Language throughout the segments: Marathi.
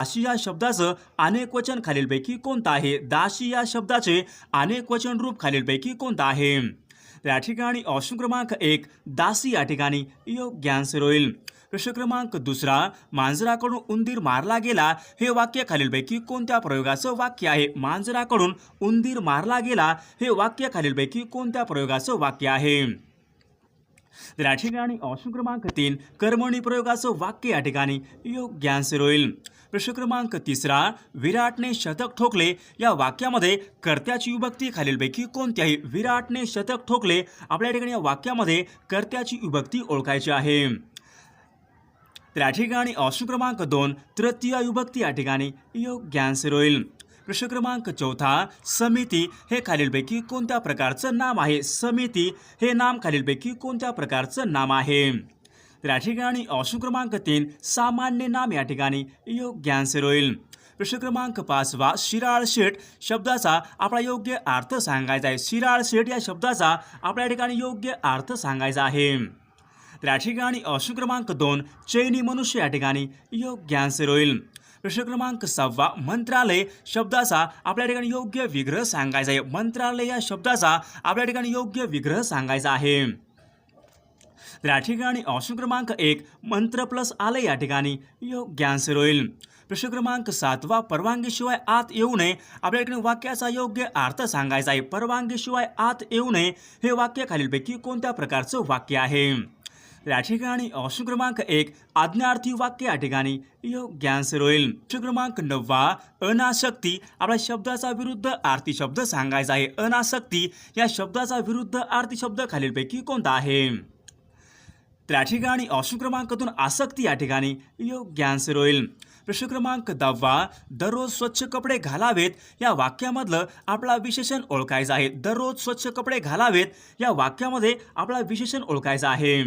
दासी या शब्दाचं अनेक वचन खालीलपैकी कोणतं आहे? दासी या शब्दाचे अनेक वचन रूप खालीलपैकी कोणतं आहे? तर या ठिकाणी ऑप्शन क्रमांक 1 दासी या ठिकाणी योग्य आन्सर होईल. प्रश्न क्रमांक 2 मांजराकडून उंदीर मारला गेला हे वाक्य खालीलपैकी कोणत्या प्रयोगाचं वाक्य आहे? मांजराकडून उंदीर मारला गेला हे वाक्य खालीलपैकी कोणत्या प्रयोगाचं वाक्य आहे? तर या ठिकाणी ऑप्शन क्रमांक 3 कर्मणी प्रयोगाचं वाक्य या ठिकाणी योग्य आन्सर होईल. प्रश्न क्रमांक 3 विराटने शतक ठोकले या वाक्यामध्ये कर्त्याची विभक्ती खालीलपैकी कोणती आहे? विराटने शतक ठोकले आपल्या ठिकाणी या वाक्यामध्ये कर्त्याची विभक्ती ओळखायची आहे. तर या ठिकाणी ऑप्शन क्रमांक 2 तृतीय विभक्ती या ठिकाणी योग्य आन्सर होईल. प्रश्न क्रमांक 4 समिती हे खालीलपैकी कोणत्या प्रकारचं नाम आहे? समिती हे नाम खालीलपैकी कोणत्या प्रकारचं नाम आहे? तर या ठिकाणी ऑप्शन क्रमांक 3 सामान्य नाम या ठिकाणी योग्य आन्सर होईल. प्रश्न क्रमांक 5 शिराळ शेठ शब्दाचा आपला योग्य अर्थ सांगायचा आहे. शिराळ शेठ या शब्दाचा आपल्या ठिकाणी योग्य अर्थ सांगायचा आहे. तर या ठिकाणी ऑप्शन क्रमांक 2 चैनी मनुष्य या ठिकाणी योग्य आन्सर होईल. प्रश्न क्रमांक 6 मंत्रालय शब्दाचा आपल्या ठिकाणी योग्य विग्रह सांगायचा आहे. मंत्रालय या शब्दाचा आपल्या ठिकाणी योग्य विग्रह सांगायचा आहे. तर या ठिकाणी ऑप्शन क्रमांक 1 मंत्र प्लस आलय या ठिकाणी योग्य आन्सर होईल. प्रश्न क्रमांक 7 परवानगीशिवाय आत येऊ नये आपल्या ठिकाणी वाक्याचा योग्य अर्थ सांगायचा आहे. परवानगीशिवाय आत येऊ नये हे वाक्य खालीलपैकी कोणत्या प्रकारचं वाक्य आहे? या ठिकाणी ऑप्शन क्रमांक 1 आज्ञार्थी वाक्य या ठिकाणी योग्य आन्सर होईल. प्रश्न क्रमांक 9 अनासक्ती आपल्या शब्दाचा विरुद्ध अर्थी शब्द सांगायचा आहे. अनासक्ती या शब्दाचा विरुद्ध अर्थी शब्द खालीलपैकी कोणता आहे? तर या ठिकाणी ऑप्शन क्रमांक 2 आसक्ती या ठिकाणी योग्य आन्सर होईल. प्रश्न क्रमांक 10 दररोज स्वच्छ कपडे घालावेत या वाक्यामधलं आपला विशेषण ओळखायचं आहे. दररोज स्वच्छ कपडे घालावेत या वाक्यामध्ये आपला विशेषण ओळखायचं आहे.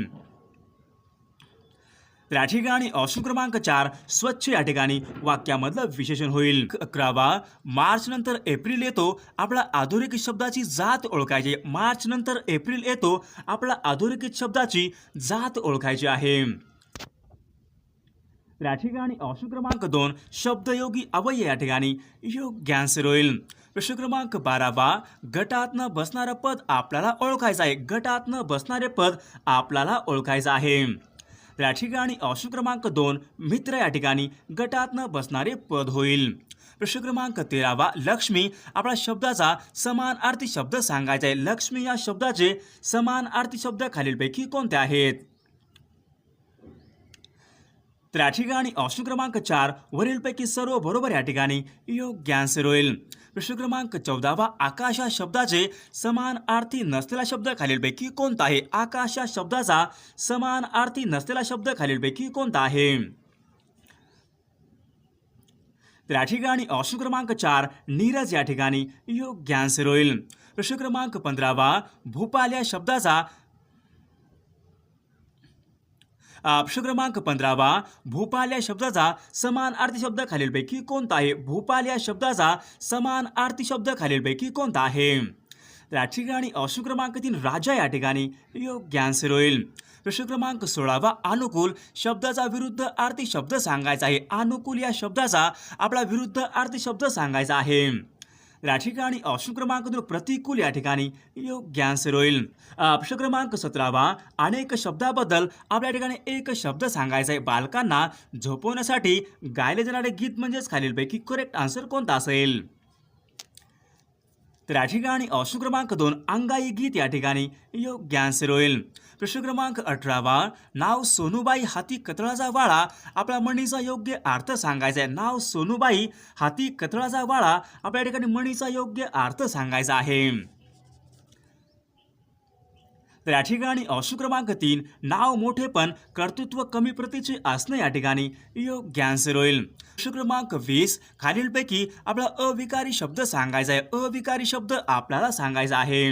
तर या ठिकाणी ऑप्शन क्रमांक 4 स्वच्छ या ठिकाणी वाक्यामधलं विशेषण होईल. 11 मार्च नंतर एप्रिल येतो आपला अधोरेखित शब्दाची जात ओळखायची. मार्च नंतर एप्रिल येतो आपला अधोरेखित शब्दाची जात ओळखायची आहे. तर या ठिकाणी ऑप्शन क्रमांक 2 शब्दयोगी अव्यय या ठिकाणी योग्य आन्सर होईल. प्रश्न क्रमांक 12 गटात न बसणारं पद आपल्याला ओळखायचं आहे. गटात न बसणारे पद आपल्याला ओळखायचं आहे. तर या ठिकाणी ऑप्शन क्रमांक 2 मित्र या ठिकाणी गटात न बसणारे पद होईल. प्रश्न क्रमांक 13 लक्ष्मी आपल्या शब्दाचा समानार्थी शब्द सांगायचा आहे. लक्ष्मी या शब्दाचे समानार्थी शब्द खालीलपैकी कोणते आहेत? तर या ठिकाणी ऑप्शन क्रमांक 4 वरीलपैकी सर्व बरोबर या ठिकाणी योग्य आन्सर होईल. प्रश्न क्रमांक 14 आकाश या शब्दाचे समानार्थी नसलेला शब्द खालीलपैकी कोणता आहे? आकाश या शब्दाचा समानार्थी नसलेला शब्द खालीलपैकी कोणता आहे? तर या ठिकाणी ऑप्शन क्रमांक 4 नीरज या ठिकाणी योग्य आन्सर होईल. प्रश्न क्रमांक 15 भोपाल या शब्दाचा प्रश्न क्रमांक 15 भोपाल या शब्दाचा समानार्थी शब्द खालीलपैकी कोणता आहे? भोपाल या शब्दाचा समानार्थी शब्द खालीलपैकी कोणता आहे? तर या ठिकाणी ऑप्शन क्रमांक 3 राजा या ठिकाणी योग्य आन्सर होईल. प्रश्न क्रमांक 16 अनुकूल शब्दाचा विरुद्ध अर्थी शब्द सांगायचा आहे. अनुकूल या शब्दाचा आपला विरुद्ध अर्थी शब्द सांगायचा आहे. या ठिकाणी ऑप्शन क्रमांक 2 प्रतिकूल या ठिकाणी योग्य आन्सर होईल. प्रश्न क्रमांक 17 अनेक शब्दाबद्दल आपल्या ठिकाणी एक शब्द सांगायचा आहे. बालकांना झोपवण्यासाठी गायले जाणारे गीत म्हणजेच खालीलपैकी करेक्ट आन्सर कोणता असेल? तर या ठिकाणी ऑप्शन क्रमांक 2 अंगाई गीत या ठिकाणी योग्य आन्सर होईल. प्रश्न क्रमांक 18 नाव सोनूबाई हाती कतळाचा वाळा आपल्या म्हणीचा योग्य अर्थ सांगायचा आहे. नाव सोनूबाई हाती कतळाचा वाळा आपल्या ठिकाणी म्हणीचा योग्य अर्थ सांगायचा आहे. तर या ठिकाणी ऑप्शन क्रमांक 3 नाव मोठे पण कर्तृत्व कमी प्रतीचे असणे या ठिकाणी योग्य आन्सर होईल. प्रश्न क्रमांक 20 खालीलपैकी आपला अविकारी शब्द सांगायचा आहे. अविकारी शब्द आपल्याला सांगायचा आहे.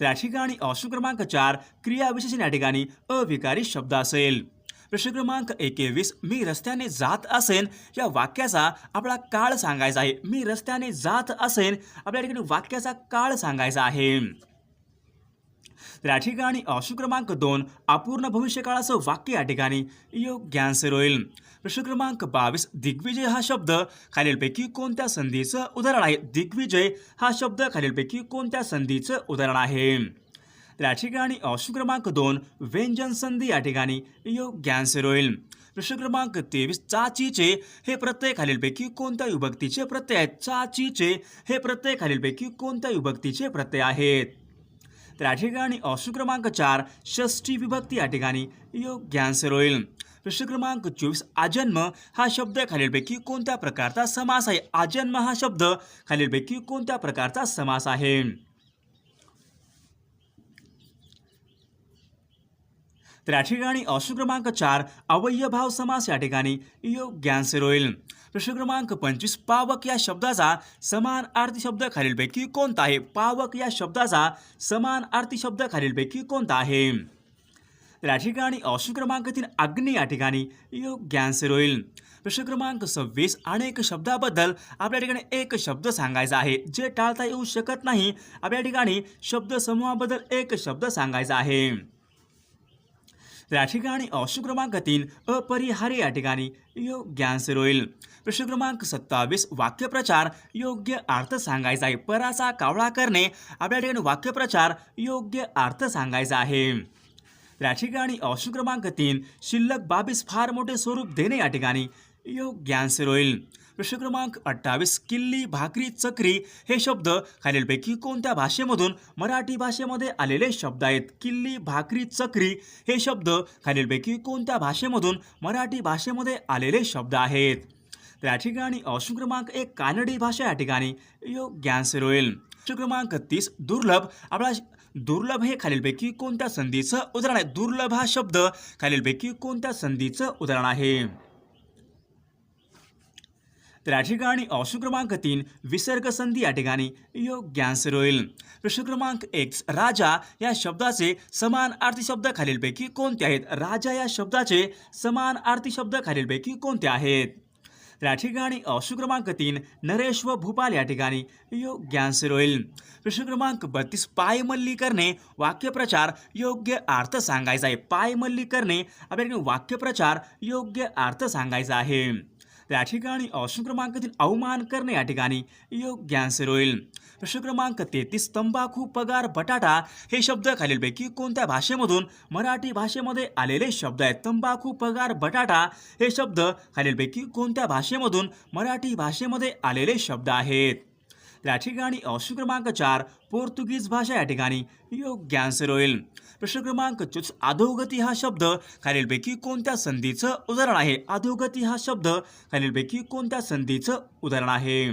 तर या ठिकाणी ऑप्शन क्रमांक 4 क्रियाविशेषण या ठिकाणी अविकारी शब्द असेल. प्रश्न क्रमांक 21 मी रस्त्याने जात असेन या वाक्याचा आपला काळ सांगायचा आहे. मी रस्त्याने जात असेन आपल्या ठिकाणी वाक्याचा काळ सांगायचा आहे. तर या ठिकाणी ऑप्शन क्रमांक 2 अपूर्ण भविष्यकाळाचं वाक्य या ठिकाणी योग्य आन्सर होईल. प्रश्न क्रमांक 22 दिग्विजय हा शब्द खालीलपैकी कोणत्या संधीचं उदाहरण आहे? दिग्विजय हा शब्द खालीलपैकी कोणत्या संधीचं उदाहरण आहे? तर या ठिकाणी ऑप्शन क्रमांक 2 व्यंजन संधी या ठिकाणी योग्य आन्सर होईल. प्रश्न क्रमांक 23 चाचीचे हे प्रत्यय खालीलपैकी कोणत्या विभक्तीचे प्रत्यय आहेत? चाचीचे हे प्रत्यय खालीलपैकी कोणत्या विभक्तीचे प्रत्यय आहेत? तर या ठिकाणी ऑप्शन क्रमांक 4 षष्ठी विभक्ती या ठिकाणी योग्य आन्सर होईल. प्रश्न क्रमांक 24 आजन्म हा शब्द खालीलपैकी कोणत्या प्रकारचा समास आहे? आजन्म हा शब्द खालीलपैकी कोणत्या प्रकारचा समास आहे? तर या ठिकाणी ऑप्शन क्रमांक 4 अवयभाव समास या ठिकाणी योग्य आन्सर होईल. प्रश्न क्रमांक 25 पावक या शब्दाचा समानार्थी शब्द खालीलपैकी कोणता आहे? पावक या शब्दाचा समानार्थी शब्द खालीलपैकी कोणता आहे? तर या ठिकाणी ऑप्शन क्रमांक 3 अग्नी या ठिकाणी योग्य आन्सर होईल. प्रश्न क्रमांक 26 अनेक शब्दाबद्दल आपल्या ठिकाणी एक शब्द सांगायचा आहे जे टाळता येऊ शकत नाही. आपल्या ठिकाणी शब्द समूहाबद्दल एक शब्द सांगायचा आहे. तर या ठिकाणी ऑप्शन क्रमांक 3 अपरिहार्य या ठिकाणी योग्य आन्सर होईल. प्रश्न क्रमांक 27 वाक्यप्रचार योग्य अर्थ सांगायचा आहे. पराचा कावळा करणे आपल्या ठिकाणी वाक्यप्रचार योग्य अर्थ सांगायचा आहे. तर या ठिकाणी ऑप्शन क्रमांक 3 शिल्लक बाबीस फार मोठे स्वरूप देणे या ठिकाणी योग्य आन्सर होईल. प्रश्न क्रमांक 28 किल्ली भाकरी चक्री हे शब्द खालीलपैकी कोणत्या भाषेमधून मराठी भाषेमध्ये आलेले शब्द आहेत? किल्ली भाकरी चक्री हे शब्द खालीलपैकी कोणत्या भाषेमधून मराठी भाषेमध्ये आलेले शब्द आहेत? तर या ठिकाणी ऑप्शन क्रमांक 1 कानडी भाषा या ठिकाणी योग्य आन्सर होईल. प्रश्न क्रमांक 30 दुर्लभ आपला दुर्लभ हे खालीलपैकी कोणत्या संधीचं उदाहरण आहे? दुर्लभ हा शब्द खालीलपैकी कोणत्या संधीचं उदाहरण आहे? तर या ठिकाणी ऑप्शन क्रमांक 3 विसर्ग संधी या ठिकाणी योग्य आन्सर होईल. प्रश्न क्रमांक 1 राजा या शब्दाचे समानार्थी शब्द खालीलपैकी कोणते आहेत? राजा या शब्दाचे समानार्थी शब्द खालीलपैकी कोणते आहेत? तर या ठिकाणी ऑप्शन क्रमांक 3 नरेश व भूपाल या ठिकाणी योग्य आन्सर होईल. प्रश्न क्रमांक 32 पायमल्ली करणे वाक्यप्रचार योग्य अर्थ सांगायचा आहे. पायमल्ली करणे आपल्याकडे वाक्यप्रचार योग्य अर्थ सांगायचा आहे. तर या ठिकाणी ऑप्शन क्रमांक 3 अवमान करणे या ठिकाणी योग्य आन्सर होईल. प्रश्न क्रमांक 33 तंबाखू पगार बटाटा हे शब्द खालीलपैकी कोणत्या भाषेमधून मराठी भाषेमध्ये आलेले शब्द आहेत? तंबाखू पगार बटाटा हे शब्द खालीलपैकी कोणत्या भाषेमधून मराठी भाषेमध्ये आलेले शब्द आहेत? या ठिकाणी ऑप्शन क्रमांक 4 पोर्तुगीज भाषा या ठिकाणी योग्य आन्सर होईल. प्रश्न क्रमांक 24 अधोगती हा शब्द खालीलपैकी कोणत्या संधीचं उदाहरण आहे? अधोगती हा शब्द खालीलपैकी कोणत्या संधीचं उदाहरण आहे?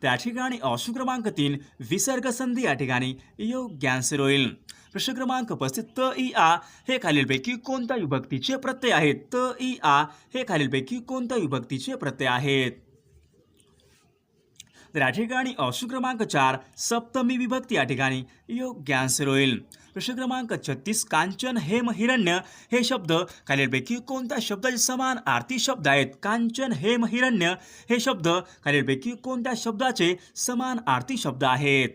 त्या ठिकाणी ऑप्शन क्रमांक 3 विसर्ग संधी या ठिकाणी योग्य आन्सर होईल. प्रश्न क्रमांक 35 त इ आ हे खालीलपैकी कोणत्या विभक्तीचे प्रत्यय आहेत? त इ आ हे खालीलपैकी कोणत्या विभक्तीचे प्रत्यय आहेत? तर या ठिकाणी ऑप्शन क्रमांक 4 सप्तमी विभक्ती या ठिकाणी योग्य आन्सर होईल. प्रश्न क्रमांक 36 कांचन हेम हिरण्य हे शब्द खालीलपैकी कोणत्या शब्दाचे समान अर्थी शब्द आहेत? कांचन हेम हिरण्य हे शब्द खालीलपैकी कोणत्या शब्दाचे समान अर्थी शब्द आहेत?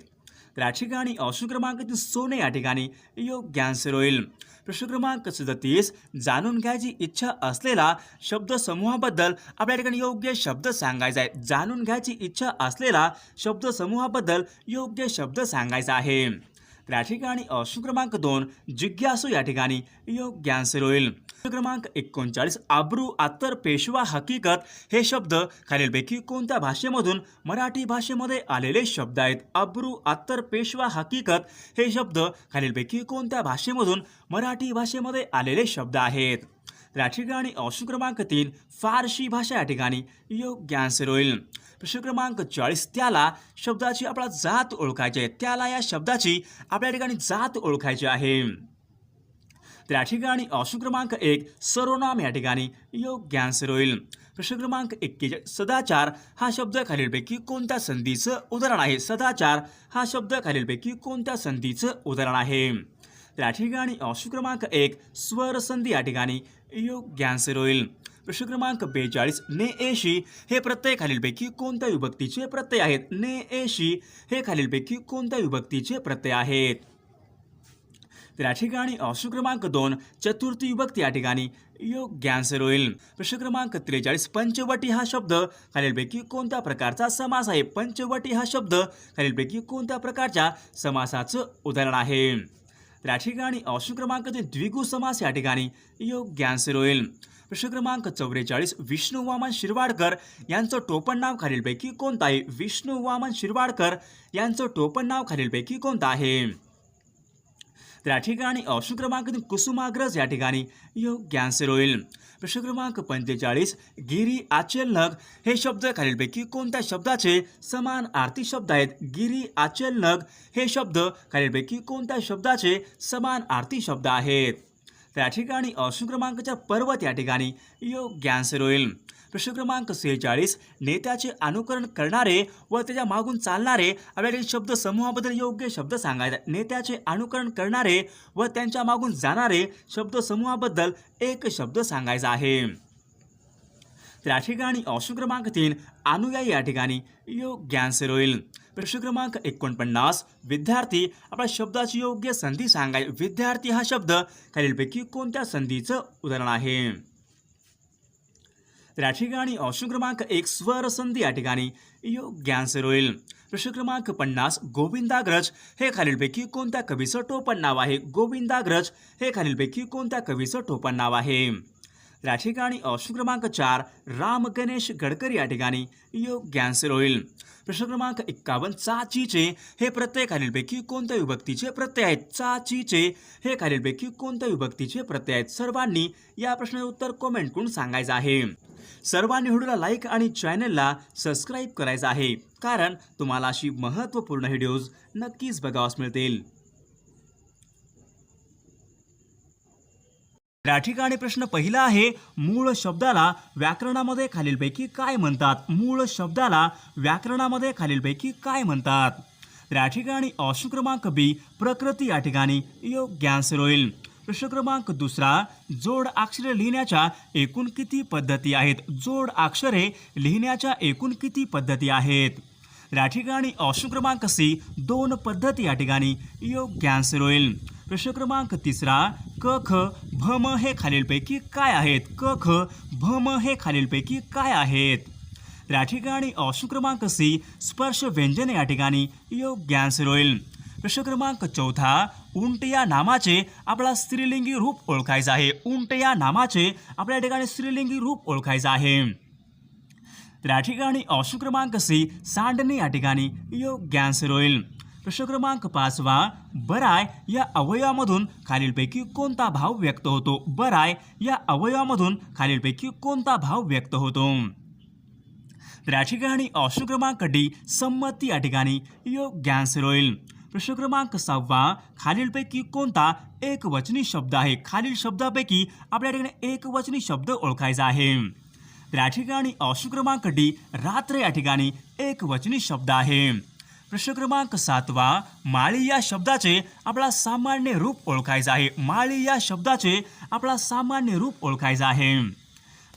तर या ठिकाणी ऑप्शन क्रमांक 3 सोने या ठिकाणी योग्य आन्सर होईल. प्रश्न क्रमांक 37 जाणून घ्यायची इच्छा असलेला शब्द समूहाबद्दल आपल्या ठिकाणी योग्य शब्द सांगायचा आहे. जाणून घ्यायची इच्छा असलेला शब्द समूहाबद्दल योग्य शब्द सांगायचा आहे. तर या ठिकाणी ऑप्शन क्रमांक 2 जिज्ञासू या ठिकाणी योग्य आन्सर होईल. प्रश्न क्रमांक 39 अब्रू अत्तर पेशवा हकीकत हे शब्द खालीलपैकी कोणत्या भाषेमधून मराठी भाषेमध्ये आलेले शब्द आहेत? अब्रू अत्तर पेशवा हकीकत हे शब्द खालीलपैकी कोणत्या भाषेमधून मराठी भाषेमध्ये आलेले शब्द आहेत? तर या ठिकाणी ऑप्शन क्रमांक 3 फारशी भाषा या ठिकाणी योग्य आन्सर होईल. प्रश्न क्रमांक 40 त्याला शब्दाची आपला जात ओळखायची आहे. त्याला या शब्दाची आपल्या ठिकाणी जात ओळखायची आहे. तर या ठिकाणी ऑप्शन क्रमांक 1 सर्वनाम या ठिकाणी योग्य आन्सर होईल. प्रश्न क्रमांक 41 सदाचार हा शब्द खालीलपैकी कोणत्या संधीचं उदाहरण आहे? सदाचार हा शब्द खालीलपैकी कोणत्या संधीचं उदाहरण आहे? तर या ठिकाणी ऑप्शन क्रमांक 1 स्वर संधी या ठिकाणी योग्य आन्सर होईल. प्रश्न क्रमांक 42 ने एशी हे प्रत्यय खालीलपैकी कोणत्या विभक्तीचे प्रत्यय आहेत? ने एशी हे खालीलपैकी कोणत्या विभक्तीचे प्रत्यय आहेत? तर या ठिकाणी ऑप्शन क्रमांक 2 चतुर्थी विभक्ती या ठिकाणी योग्य आन्सर होईल. प्रश्न क्रमांक 43 पंचवटी हा शब्द खालीलपैकी कोणत्या प्रकारचा समास आहे? पंचवटी हा शब्द खालीलपैकी कोणत्या प्रकारच्या समासाचं उदाहरण आहे? तर या ठिकाणी ऑप्शन क्रमांक 3 द्विगु समास या ठिकाणी योग्य आन्सर होईल. प्रश्न क्रमांक 44 विष्णू वामन शिरवाडकर यांचं टोपण नाव खालीलपैकी कोणतं आहे? विष्णू वामन शिरवाडकर यांचं टोपण नाव खालीलपैकी कोणतं आहे? तर या ठिकाणी ऑप्शन क्रमांक 3 कुसुमाग्रज या ठिकाणी योग्य आन्सर होईल. प्रश्न क्रमांक 45 गिरी आचेलनग हे शब्द खालीलपैकी कोणत्या शब्दाचे समान अर्थी शब्द आहेत? गिरी आचेलनग हे शब्द खालीलपैकी कोणत्या शब्दाचे समान अर्थी शब्द आहेत? तर या ठिकाणी ऑप्शन क्रमांक 4 पर्वत या ठिकाणी योग्य आन्सर होईल. प्रश्न क्रमांक 46 नेत्याचे अनुकरण करणारे व त्याच्या मागून चालणारे आपल्याला शब्द समूहाबद्दल योग्य शब्द सांगायचे. नेत्याचे अनुकरण करणारे व त्यांच्या मागून जाणारे शब्द समूहाबद्दल एक शब्द सांगायचा आहे. तर या ठिकाणी ऑप्शन क्रमांक 3 अनुयायी या ठिकाणी योग्य आन्सर होईल. प्रश्न क्रमांक 49 विद्यार्थी आपल्या शब्दाची योग्य संधी सांगायची. विद्यार्थी हा शब्द खालीलपैकी कोणत्या संधीचं उदाहरण आहे? तर या ठिकाणी ऑप्शन क्रमांक 1 स्वर संधी या ठिकाणी योग्य आन्सर होईल. प्रश्न क्रमांक 50 गोविंदाग्रज हे खालीलपैकी कोणत्या कवीचं टोपण नाव आहे? गोविंदाग्रज हे खालीलपैकी कोणत्या कवीचं टोपण नाव आहे? या ठिकाणी ऑप्शन क्रमांक 4 राम गणेश गडकरी या ठिकाणी योग्य आन्सर होईल. प्रश्न क्रमांक 51 चाचीचे हे प्रत्यय खालीलपैकी कोणत्या विभक्तीचे प्रत्यय आहेत? चाचीचे हे खालीलपैकी कोणत्या विभक्तीचे प्रत्यय आहेत? सर्वांनी या प्रश्नाचे उत्तर कमेंट करून सांगायचं आहे. सर्वांनी व्हिडिओला लाईक आणि चॅनलला सबस्क्राईब करायचं आहे, कारण तुम्हाला अशी महत्त्वपूर्ण व्हिडिओज नक्कीच बघावास मिळतील. या ठिकाणी प्रश्न पहिला आहे मूळ शब्दाला व्याकरणामध्ये खालीलपैकी काय म्हणतात? मूळ शब्दाला व्याकरणामध्ये खालीलपैकी काय म्हणतात? तर या ठिकाणी ऑप्शन क्रमांक बी प्रकृती या ठिकाणी योग्य आन्सर होईल. प्रश्न क्रमांक 2 जोड अक्षरे लिहिण्याच्या एकूण किती पद्धती आहेत? जोड अक्षरे लिहिण्याच्या एकूण किती पद्धती आहेत? या ठिकाणी ऑप्शन क्रमांक सी 2 पद्धती या ठिकाणी योग्य आन्सर होईल. प्रश्न क्रमांक 3 क ख भ म हे खालीलपैकी काय आहेत? क ख भ म हे खालीलपैकी काय आहेत? या ठिकाणी ऑप्शन क्रमांक सी स्पर्श व्यंजने या ठिकाणी योग्य आन्सर होईल. प्रश्न क्रमांक 4 उंट या नामाचे आपला स्त्रीलिंगी रूप ओळखायचं आहे. उंट या नामाचे आपल्या ठिकाणी स्त्रीलिंगी रूप ओळखायचं आहे. तर या ठिकाणी ऑप्शन क्रमांक सी सांडणे या ठिकाणी योग्य आन्सर होईल. प्रश्न क्रमांक 5 बराय या अवयवामधून खालीलपैकी कोणता भाव व्यक्त होतो? बराय या अवयवामधून खालीलपैकी कोणता भाव व्यक्त होतो? तर या ठिकाणी ऑप्शन क्रमांक डी संमती या ठिकाणी योग्य आन्सर होईल. प्रश्न क्रमांक 6 खालीलपैकी कोणता एकवचनी शब्द आहे? खालील शब्दापैकी आपल्या ठिकाणी एकवचनी शब्द ओळखायचा आहे. तर या ठिकाणी ऑप्शन क्रमांक डी रात्र या ठिकाणी एकवचनी शब्द आहे. प्रश्न क्रमांक 7 माळी या शब्दाचे आपला सामान्य रूप ओळखायचं आहे. माळी या शब्दाचे आपला सामान्य रूप ओळखायचं आहे.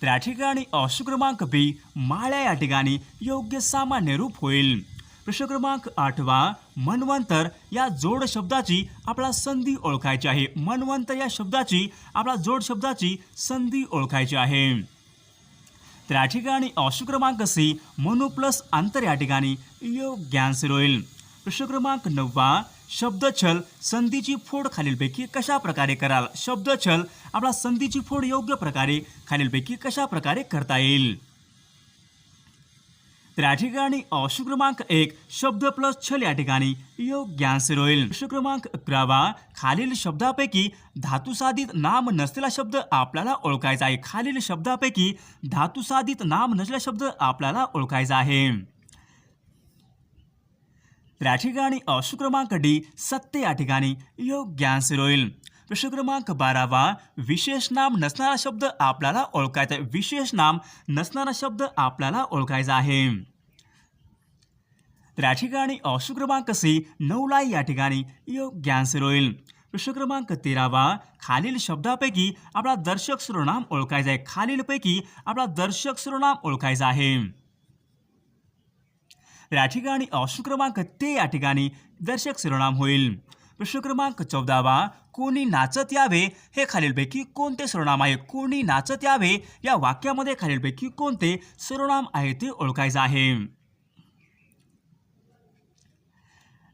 तर या ठिकाणी ऑप्शन क्रमांक बी माळ्या या ठिकाणी योग्य सामान्य रूप होईल. प्रश्न क्रमांक 8 मनवंतर या जोड शब्दाची आपला संधी ओळखायची आहे. मनवंतर या शब्दाची आपला जोड शब्दाची संधी ओळखायची आहे. तर या ठिकाणी ऑप्शन क्रमांक सी मनु प्लस अंतर या ठिकाणी योग्य आन्सर होईल. प्रश्न क्रमांक 9 शब्दछल संधीची फोड खालीलपैकी कशा प्रकारे कराल? शब्दछल आपला संधीची फोड योग्य प्रकारे खालीलपैकी कशा प्रकारे करता येईल? तर या ठिकाणी ऑप्शन क्रमांक 1 शब्द प्लस छल या ठिकाणी योग्य आन्सर होईल. प्रश्न क्रमांक 11 खालील शब्दापैकी धातुसाधित नाम नसलेला शब्द आपल्याला ओळखायचा आहे. खालील शब्दापैकी धातुसाधित नाम नसलेला शब्द आपल्याला ओळखायचा आहे. तर या ठिकाणी ऑप्शन क्रमांक डी सत्य या ठिकाणी योग्य आन्सर होईल. प्रश्न क्रमांक 12 विशेष नाम नसणारा शब्द आपल्याला ओळखायचा आहे. विशेष नाम नसणारा शब्द आपल्याला ओळखायचा आहे. तर या ठिकाणी ऑप्शन क्रमांक सी नवलाई या ठिकाणी योग्य आन्सर होईल. प्रश्न क्रमांक 13 खालील शब्दापैकी आपला दर्शक सर्वनाम ओळखायचा आहे. खालीलपैकी आपला दर्शक सर्वनाम ओळखायचा आहे. तर या ठिकाणी ऑप्शन क्रमांक ते या ठिकाणी दर्शक सर्वनाम होईल. प्रश्न क्रमांक 14 कोणी नाचत यावे हे खालीलपैकी कोणते सर्वनाम आहे? कोणी नाचत यावे या वाक्यामध्ये खालीलपैकी कोणते सर्वनाम आहे ते ओळखायचं आहे.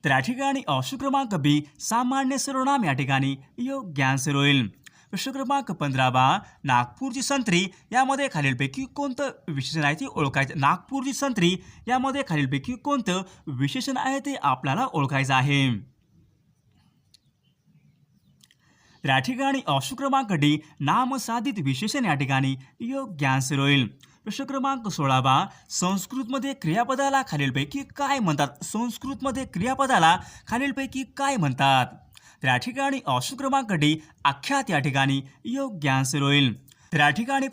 तर या ठिकाणी ऑप्शन क्रमांक बी सामान्य सर्वनाम या ठिकाणी योग्य आन्सर होईल. प्रश्न क्रमांक 15 नागपूरची संत्री यामध्ये खालीलपैकी कोणतं विशेषण आहे ते ओळखायचं. नागपूरची संत्री यामध्ये खालीलपैकी कोणतं विशेषण आहे ते आपल्याला ओळखायचं आहे. तर या ठिकाणी ऑप्शन क्रमांक डी नामसाधित विशेषण या ठिकाणी योग्य आन्सर होईल. प्रश्न क्रमांक 16 संस्कृतमध्ये क्रियापदाला खालीलपैकी काय म्हणतात? संस्कृतमध्ये क्रियापदाला खालीलपैकी काय म्हणतात? तर या ठिकाणी ऑप्शन क्रमांक डी आख्यात या ठिकाणी योग्य आन्सर होईल. तर या ठिकाणी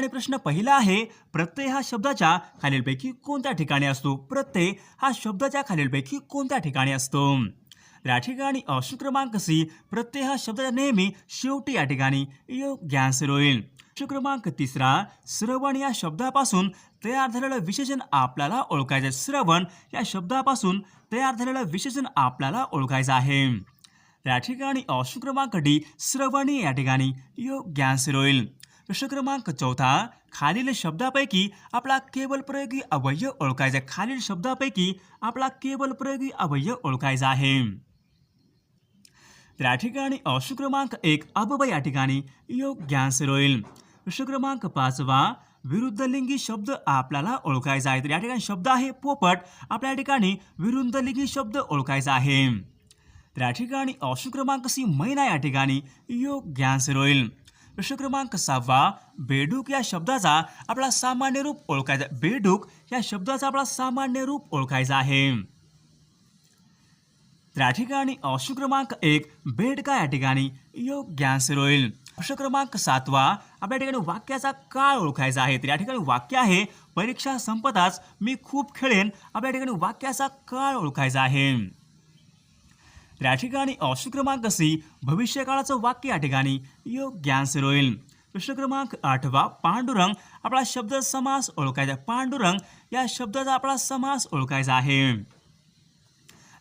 प्रश्न पहिला आहे प्रत्यय हा शब्दाच्या खालीलपैकी कोणत्या ठिकाणी असतो? प्रत्यय हा शब्दाच्या खालीलपैकी कोणत्या ठिकाणी असतो? तर या ठिकाणी ऑप्शन क्रमांक सी प्रत्यय हा शब्दाच्या नेहमी शेवटी या ठिकाणी योग्य आन्सर होईल. प्रश्न क्रमांक 3 श्रवण या शब्दापासून तयार झालेलं विशेषण आपल्याला ओळखायचं. श्रवण या शब्दापासून तयार झालेलं विशेषण आपल्याला ओळखायचं आहे. या ठिकाणी ऑप्शन क्रमांक डी श्रवणी या ठिकाणी योग्य आन्सर होईल. प्रश्न क्रमांक 4 खालील शब्दापैकी आपला केवल प्रयोगी अवयव ओळखायचा. खालील शब्दापैकी आपला केवल प्रयोगी अवयव ओळखायचा आहे. तर या ठिकाणी ऑप्शन क्रमांक 1 अव्यय या ठिकाणी योग्य आन्सर होईल. प्रश्न क्रमांक 5 विरुद्धलिंगी शब्द आपल्याला ओळखायचा आहे. तर या ठिकाणी शब्द आहे पोपट, आपल्या ठिकाणी विरुद्धलिंगी शब्द ओळखायचा आहे. तर या ठिकाणी ऑप्शन क्रमांक सी मैना या ठिकाणी योग्य आन्सर होईल. प्रश्न क्रमांक 6 बेडूक या शब्दाचा आपला सामान्य रूप ओळखायचा. बेडूक या शब्दाचा आपला सामान्य रूप ओळखायचा आहे. तर या ठिकाणी ऑप्शन क्रमांक 1 बेडका या ठिकाणी योग्य आन्सर होईल. प्रश्न क्रमांक 7 आपल्या ठिकाणी वाक्याचा काळ ओळखायचा आहे. तर या ठिकाणी वाक्य आहे परीक्षा संपताच मी खूप खेळेन. आपल्या ठिकाणी वाक्याचा काळ ओळखायचा आहे. तर या ठिकाणी ऑप्शन क्रमांक सी भविष्यकाळाचं वाक्य या ठिकाणी योग्य आन्सर होईल. प्रश्न क्रमांक 8 पांडुरंग आपला शब्द समास ओळखायचा. पांडुरंग या शब्दाचा आपला समास ओळखायचा आहे.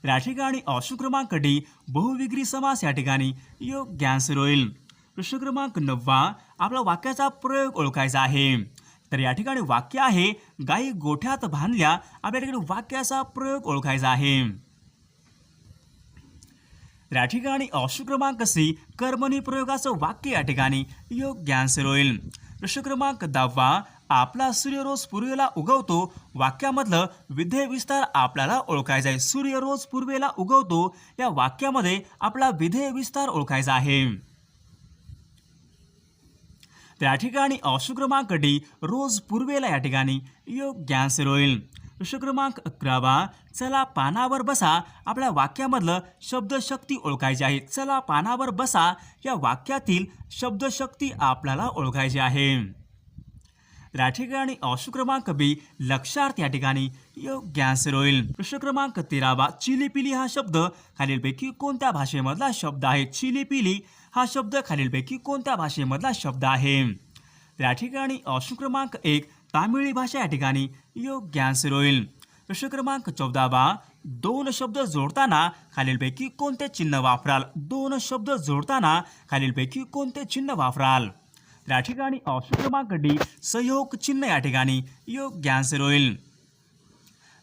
या ठिकाणी ऑप्शन क्रमांक डी बहुविग्री समास या ठिकाणी योग्य आन्सर होईल. प्रश्न क्रमांक 9 आपला वाक्याचा प्रयोग ओळखायचा आहे. तर या ठिकाणी वाक्य आहे गायी गोठ्यात बांधल्या. आपल्या ठिकाणी वाक्याचा प्रयोग ओळखायचा आहे. या ठिकाणी ऑप्शन क्रमांक सी कर्मणी प्रयोगाचं वाक्य या ठिकाणी योग्य आन्सर होईल. प्रश्न क्रमांक 10 आपला सूर्य रोज पूर्वेला उगवतो. वाक्यामधलं विधेय विस्तार आपल्याला ओळखायचा आहे. सूर्य रोज पूर्वेला उगवतो या वाक्यामध्ये आपला विधेय विस्तार ओळखायचा आहे. तर या ठिकाणी ऑप्शन क्रमांक डी रोज पूर्वेला या ठिकाणी योग्य आन्सर होईल. प्रश्न क्रमांक 11 चला पानावर बसा. आपल्या वाक्यामधलं शब्दशक्ती ओळखायची आहे. चला पानावर बसा या वाक्यातील शब्दशक्ती आपल्याला ओळखायची आहे. या ठिकाणी ऑप्शन क्रमांक बी लक्षार्थ या ठिकाणी योग्य आन्सर होईल. प्रश्न क्रमांक 13 चिलीपिली हा शब्द खालीलपैकी कोणत्या भाषेमधला शब्द आहे? चिलीपिली हा शब्द खालीलपैकी कोणत्या भाषेमधला शब्द आहे? या ठिकाणी ऑप्शन क्रमांक 1 तामिळी भाषा या ठिकाणी योग्य आन्सर होईल. प्रश्न क्रमांक 14 दोन शब्द जोडताना खालीलपैकी कोणते चिन्ह वापराल? दोन शब्द जोडताना खालीलपैकी कोणते चिन्ह वापराल? या ठिकाणी ऑप्शन क्रमांक डी सहयोग चिन्ह या ठिकाणी योग्य आन्सर होईल.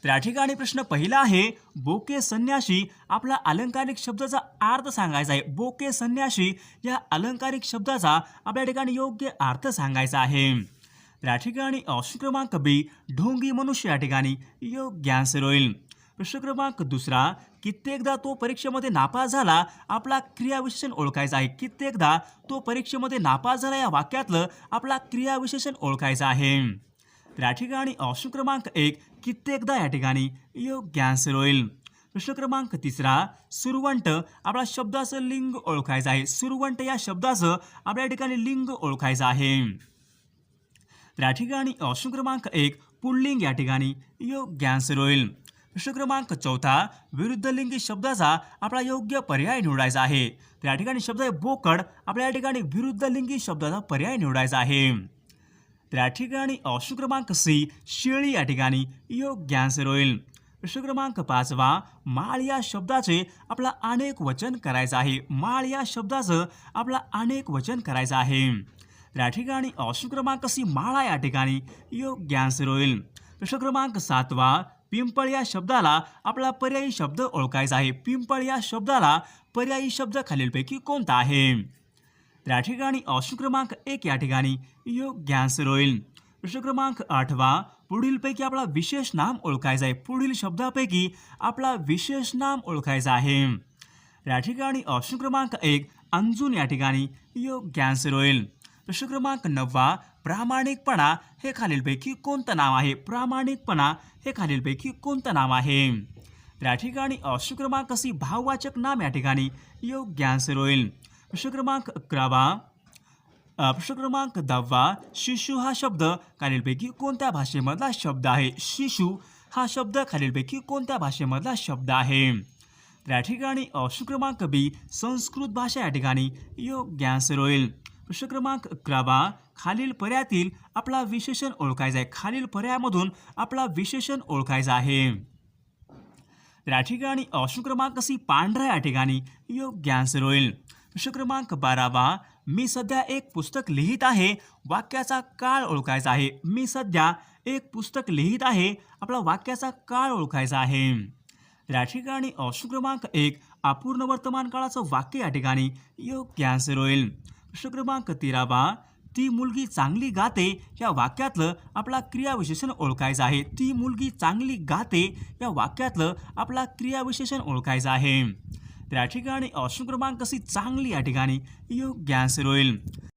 तर या ठिकाणी प्रश्न पहिला आहे बोके संन्याशी आपला अलंकारिक शब्दाचा अर्थ सांगायचा आहे. बोके संन्याशी या अलंकारिक शब्दाचा आपल्या ठिकाणी योग्य अर्थ सांगायचा आहे. या ठिकाणी ऑप्शन क्रमांक बी ढोंगी मनुष्य या ठिकाणी योग्य आन्सर होईल. प्रश्न क्रमांक 2 कित्येकदा तो परीक्षेमध्ये नापास झाला. आपला क्रियाविशेषण ओळखायचा आहे. कित्येकदा तो परीक्षेमध्ये नापास झाला या वाक्यातलं आपला क्रियाविशेषण ओळखायचं आहे. या ठिकाणी ऑप्शन क्रमांक 1 कित्येकदा या ठिकाणी योग्य आन्सर होईल. प्रश्न क्रमांक 3 सुरवंट आपला शब्दाचं लिंग ओळखायचं आहे. सुरवंट या शब्दाचं आपल्या ठिकाणी लिंग ओळखायचं आहे. या ठिकाणी ऑप्शन क्रमांक 1 पुल्लिंग या ठिकाणी योग्य आन्सर होईल. प्रश्न क्रमांक 4 विरुद्धलिंगी शब्दाचा आपला योग्य पर्याय निवडायचा आहे. तर या ठिकाणी शब्द आहे बोकड. आपल्या या ठिकाणी विरुद्धलिंगी शब्दाचा पर्याय निवडायचा आहे. तर या ठिकाणी ऑप्शन क्रमांक सी शेळी या ठिकाणी योग्य आन्सर होईल. प्रश्न क्रमांक 5 माळ या शब्दाचे आपला अनेक वचन करायचं आहे. माळ या शब्दाचं आपला अनेक वचन करायचं आहे. तर या ठिकाणी ऑप्शन क्रमांक सी माळा या ठिकाणी योग्य आन्सर होईल. प्रश्न क्रमांक 7 पिंपळ या शब्दाला आपला पर्यायी शब्द ओळखायचा आहे. पिंपळ या शब्दाला पर्यायी शब्द खालीलपैकी कोणता आहे? तर या ठिकाणी ऑप्शन क्रमांक 1 या ठिकाणी योग्य आन्सर होईल. प्रश्न क्रमांक 8 पुढीलपैकी आपला विशेष नाम ओळखायचा आहे. पुढील शब्दापैकी आपला विशेष नाम ओळखायचा आहे. तर या ठिकाणी ऑप्शन क्रमांक 1 अंजुन या ठिकाणी योग्य आन्सर होईल. प्रश्न क्रमांक 9 प्रामाणिकपणा हे खालीलपैकी कोणतं नाव आहे? प्रामाणिकपणा हे खालीलपैकी कोणतं नाव आहे? तर या ठिकाणी ऑप्शन क्रमांक सी भाववाचक नाम या ठिकाणी योग्य आन्सर होईल. प्रश्न क्रमांक 11 प्रश्न क्रमांक 10 शिशु हा शब्द खालीलपैकी कोणत्या भाषेमधला शब्द आहे? शिशु हा शब्द खालीलपैकी कोणत्या भाषेमधला शब्द आहे? तर या ठिकाणी ऑप्शन क्रमांक बी संस्कृत भाषा या ठिकाणी योग्य आन्सर होईल. प्रश्न क्रमांक 11 खालील पर्यायातील आपला विशेषण ओळखायचा आहे. खालील पर्यायामधून आपला विशेषण ओळखायचा आहे. तर या ठिकाणी ऑप्शन क्रमांक सी पांढरा या ठिकाणी योग्य आन्सर होईल. प्रश्न क्रमांक 12 मी सध्या एक पुस्तक लिहित आहे. वाक्याचा काळ ओळखायचा आहे. मी सध्या एक पुस्तक लिहित आहे. आपला वाक्याचा काळ ओळखायचा आहे. तर या ठिकाणी ऑप्शन क्रमांक 1 अपूर्ण वर्तमान काळाचं वाक्य या ठिकाणी योग्य आन्सर होईल. प्रश्न क्रमांक 13 ती मुलगी चांगली गाते या वाक्यातलं आपला क्रियाविशेषण ओळखायचं आहे. ती मुलगी चांगली गाते या वाक्यातलं आपला क्रियाविशेषण ओळखायचं आहे. तर या ठिकाणी ऑप्शन क्रमांक सी चांगली या ठिकाणी योग्य आन्सर होईल.